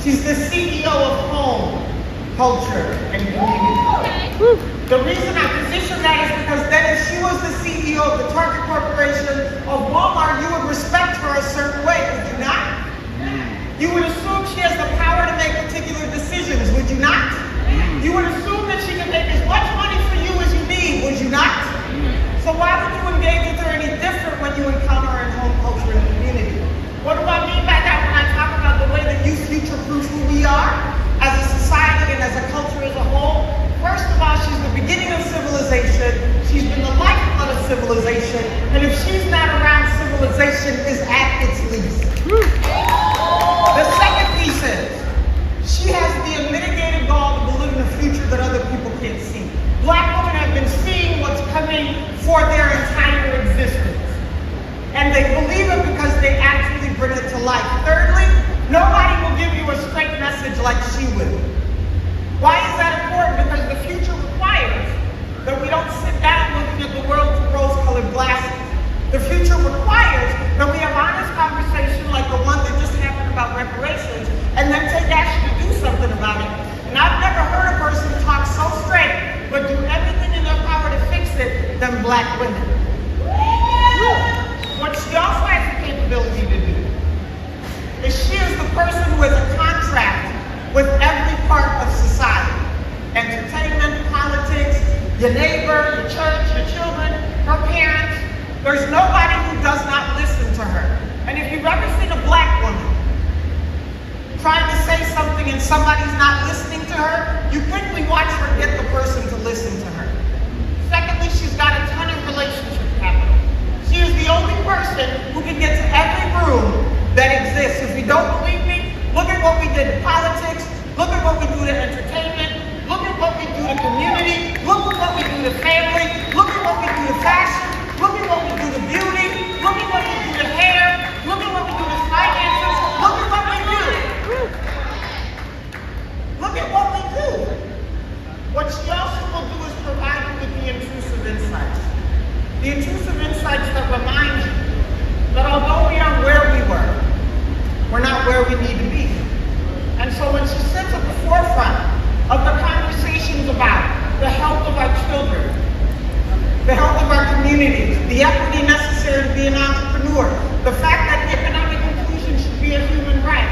She's the CEO of home, culture, and community. The reason I position that is because then if she was the CEO of the Target Corporation of Walmart, you would respect her a certain way, would you not? You would assume she has the power to make particular decisions, would you not? You would assume that she can make as much money for you as you need, would you not? So why would you engage with her any different when you encounter her in home, culture, and community? What do I mean by that when I talk about the way that you future-proof who we are as a society and as a culture as a whole? First of all, she's the beginning of civilization. She's been the lifeblood of civilization. And if she's not around, civilization is at its least. The second piece is, she has the unmitigated gall to believe in a future that other people can't see. Black women have been seeing what's coming for their entire existence. And they believe it because they actually bring it to life. Thirdly, nobody will give you a straight message like she will. Why is that important? Because the future requires that we don't sit down looking at the world through rose-colored glasses. The future requires that we have honest conversation like the one that just happened about reparations, and then take action to do something about it. And I've never heard a person talk so straight, but do everything in their power to fix it than Black women. What she also has the capability to do is she is the person who has a contract with every part of society. Entertainment, politics, your neighbor, your church, your children, her parents. There's nobody who does not listen to her. And if you've ever seen a Black woman trying to say something and somebody's not listening to her, you quickly watch her get the person to listen to her. Secondly, she's got a ton of relationship capital. She is the only person who can get to every room that exists. If you don't believe me, look at what we did to politics, look at what we do to entertainment, look at what we do to community, look at what we do to family, look at what we do to fashion, look at what we do to beauty, look at what we do to hair, look at what we do to finances, look at what we do. Look at what we do. What she also will do is provide you with the intrusive insights. The intrusive insights that remind you that although we are where we were, we're not where we need to be. And so when she sits at the forefront of the conversations about the health of our children, the health of our communities, the equity necessary to be an entrepreneur, the fact that economic inclusion should be a human right,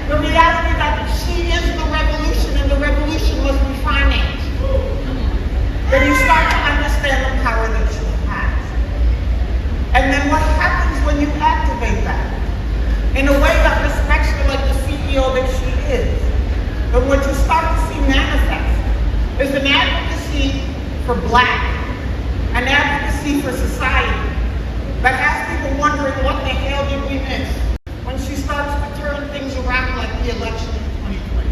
the reality that she is the revolution and the revolution must be financed, then you start to understand the power that she has. And then what happens when you activate that in a way that respects her like the CEO that she is? And what you start to see manifest is an advocacy for Black, an advocacy for society that has people wondering what the hell did we miss when she starts to turn things around like the election in 2020.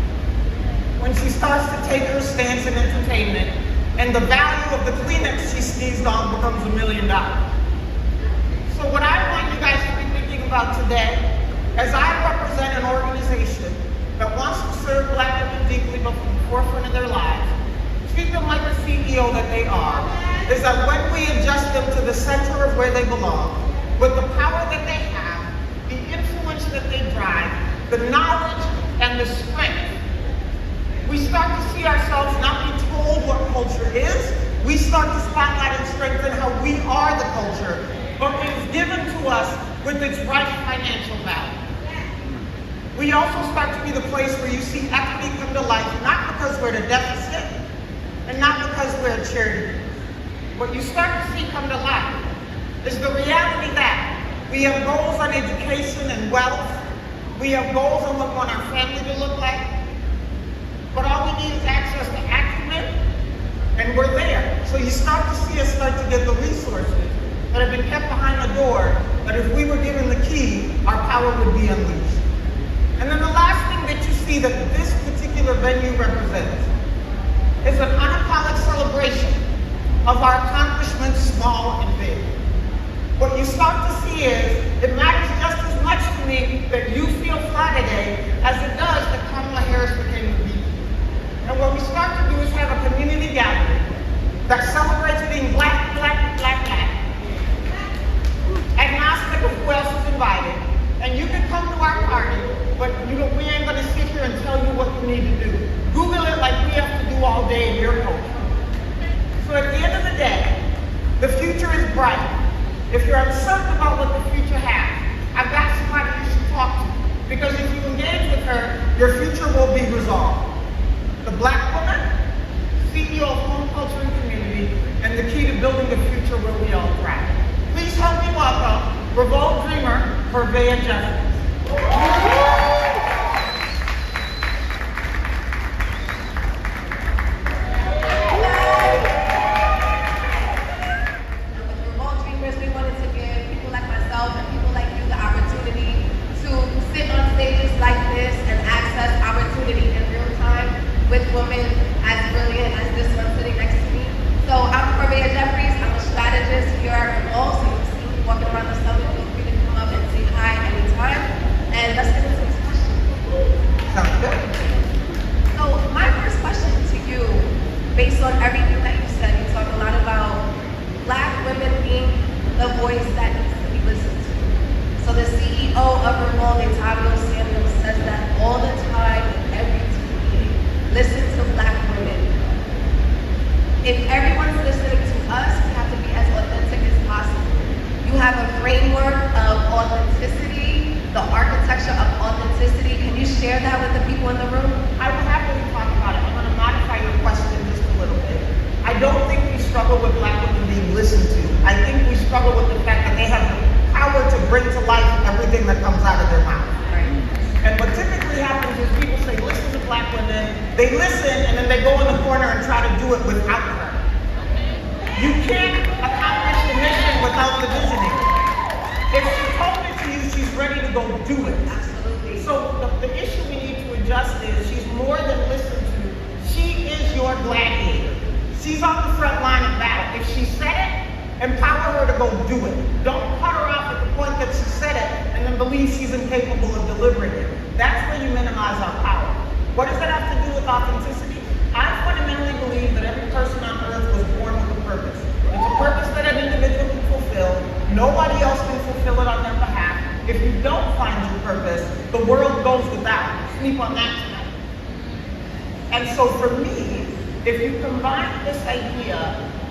When she starts to take her stance in entertainment and the value of the Kleenex she sneezed on becomes $1 million. So what I want you guys to be thinking about today, as I represent an organization that wants to serve Black women deeply but from the forefront of their lives, treat them like the CEO that they are, is that when we adjust them to the center of where they belong, with the power that they have, the influence that they drive, the knowledge and the strength, we start to see ourselves not be told what culture is, we start to spotlight and strengthen how we are the culture, but it's given to us with its right financial value. We also start to be the place where you see equity come to life, not because we're at a deficit, and not because we're a charity. What you start to see come to life is the reality that we have goals on education and wealth, we have goals on what we want our family to look like, but all we need is access to acumen, and we're there. So you start to see us start to get the resources that have been kept behind the door, that if we were given the key, our power would be unleashed. And then the last thing that you see that this particular venue represents is an unapologetic celebration of our accomplishments, small and big. What you start to see is, it matters just as much to me that you feel fly today as it does that Kamala Harris became the VP. And what we start to do is have a community gathering that celebrates being Black, Black, Black, Black, agnostic of who else is invited. And you can come to our party, but we ain't gonna future and tell you what you need to do. Google it like we have to do all day in your culture. So at the end of the day, the future is bright. If you're uncertain about what the future has, I've got somebody you should talk to. Because if you engage with her, your future will be resolved. The Black woman, CEO of Home Culture and Community, and the key to building a future where we all thrive. Please help me welcome Revolt Dreamer, Perpetual Produkt. With women as brilliant as this one sitting next to me. So I'm Corvea Jeffries. I'm a strategist here at REVOLT. So you see me walking around the summit. Feel free to come up and say hi anytime. And let's get into these questions. Sounds good. So my first question to you, based on everything that you said, you talk a lot about Black women being the voice that needs to be listened to. So the CEO of REVOLT, Samuel, says that all the time in every listen to Black women. If everyone's listening to us, we have to be as authentic as possible. You have a framework of authenticity, the architecture of authenticity. Can you share that with the people in the room? I would happily talk about it. I'm going to modify your question just a little bit. I don't think we struggle with Black women being listened to. I think we struggle with the fact that they have the power to bring to life everything that comes out of their mouth. And what typically happens is people say, listen to Black women, they listen, and then they go in the corner and try to do it without her. You can't accomplish the mission without the visionary. If she told it to you, she's ready to go do it. Absolutely. So the issue we need to adjust is she's more than listened to. She is your gladiator. She's on the front line of battle. If she said it, empower her to go do it. Don't cut her off at the point that she said it and then believe she's incapable of delivering it. That's where you minimize our power. What does that have to do with authenticity? I fundamentally believe that every person on earth was born with a purpose. It's a purpose that an individual can fulfill. Nobody else can fulfill it on their behalf. If you don't find your purpose, the world goes without. Sleep on that tonight. And so for me, if you combine this idea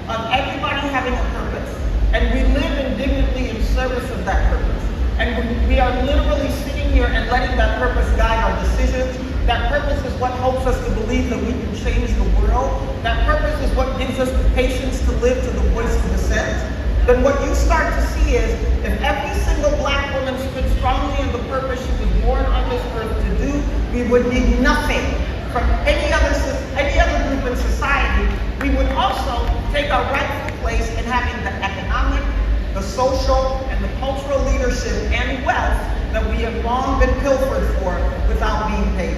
of everybody having a purpose, and we live indignantly in service of that purpose, and we are literally sitting here and letting that purpose guide our decisions. That purpose is what helps us to believe that we can change the world. That purpose is what gives us the patience to live to the voice of dissent. Then what you start to see is, if every single Black woman stood strongly in the purpose she was born on this earth to do, we would need nothing from any other group in society. We would also take our rightful place in having the economic, the social, and the cultural leadership and wealth that we have long been pilfered for without being paid.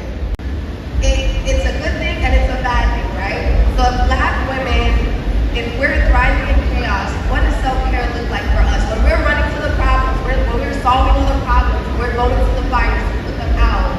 It's a good thing and it's a bad thing, right? So if Black women, if we're thriving in chaos, what does self-care look like for us? When we're running to the problems, when we're solving all the problems, we're going to the fires to put them out,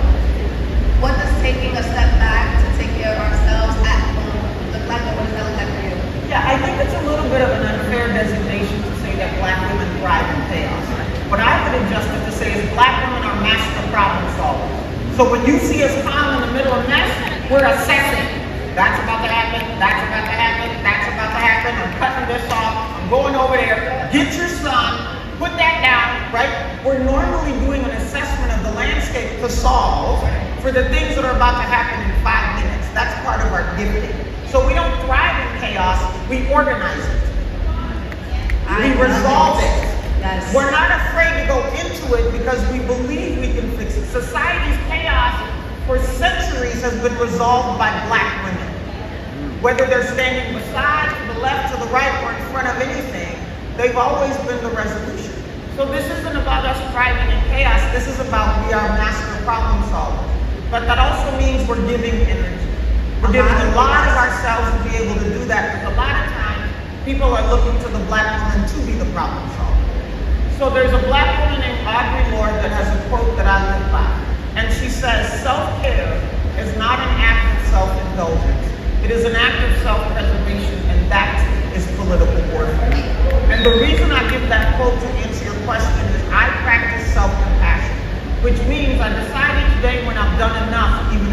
what does taking a step back to take care of ourselves at home look like, and what does that look like for you? Yeah, I think it's a little bit of an unfair designation to say that Black women thrive in chaos. What I would adjust it to say is Black women are master problem solvers. So when you see us calm in the middle of mess, we're assessing. That's about to happen, that's about to happen, that's about to happen, I'm cutting this off, I'm going over there, get your son, put that down, right? We're normally doing an assessment of the landscape to solve for the things that are about to happen in 5 minutes. That's part of our gifting. So we don't thrive in chaos, we organize it. We resolve it. Yes. We're not afraid to go into it because we believe we can fix it. Society's chaos for centuries has been resolved by Black women. Whether they're standing beside, to the left, to the right, or in front of anything, they've always been the resolution. So this isn't about us thriving in chaos, this is about we are master problem solvers. But that also means we're giving energy. We're giving a lot of ourselves to be able to do that, because a lot of times people are looking to the Black woman to be the problem solver. So there's a Black woman named Audre Lorde that has a quote that I live by. And she says, self-care is not an act of self-indulgence. It is an act of self-preservation, and that is political warfare. And the reason I give that quote to answer your question is I practice self-compassion, which means I decided today when I've done enough, even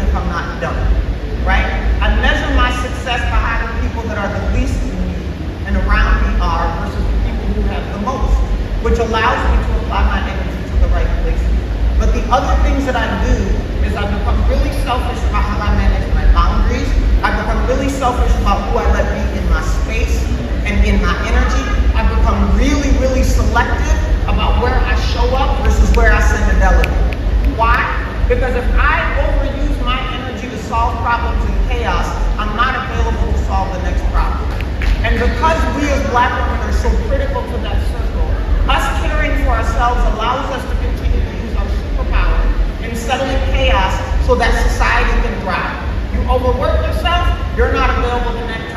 which allows me to apply my energy to the right places. But the other things that I do is I become really selfish about how I manage my boundaries. I become really selfish about who I let be in my space and in my energy. I become really, really selective about where I show up versus where I send a delegate. Why? Because if I overuse my energy to solve problems in chaos, I'm not available to solve the next problem. And because we as Black women are so critical to that circle, us caring for ourselves allows us to continue to use our superpower in settling chaos so that society can thrive. You overwork yourself, you're not available the next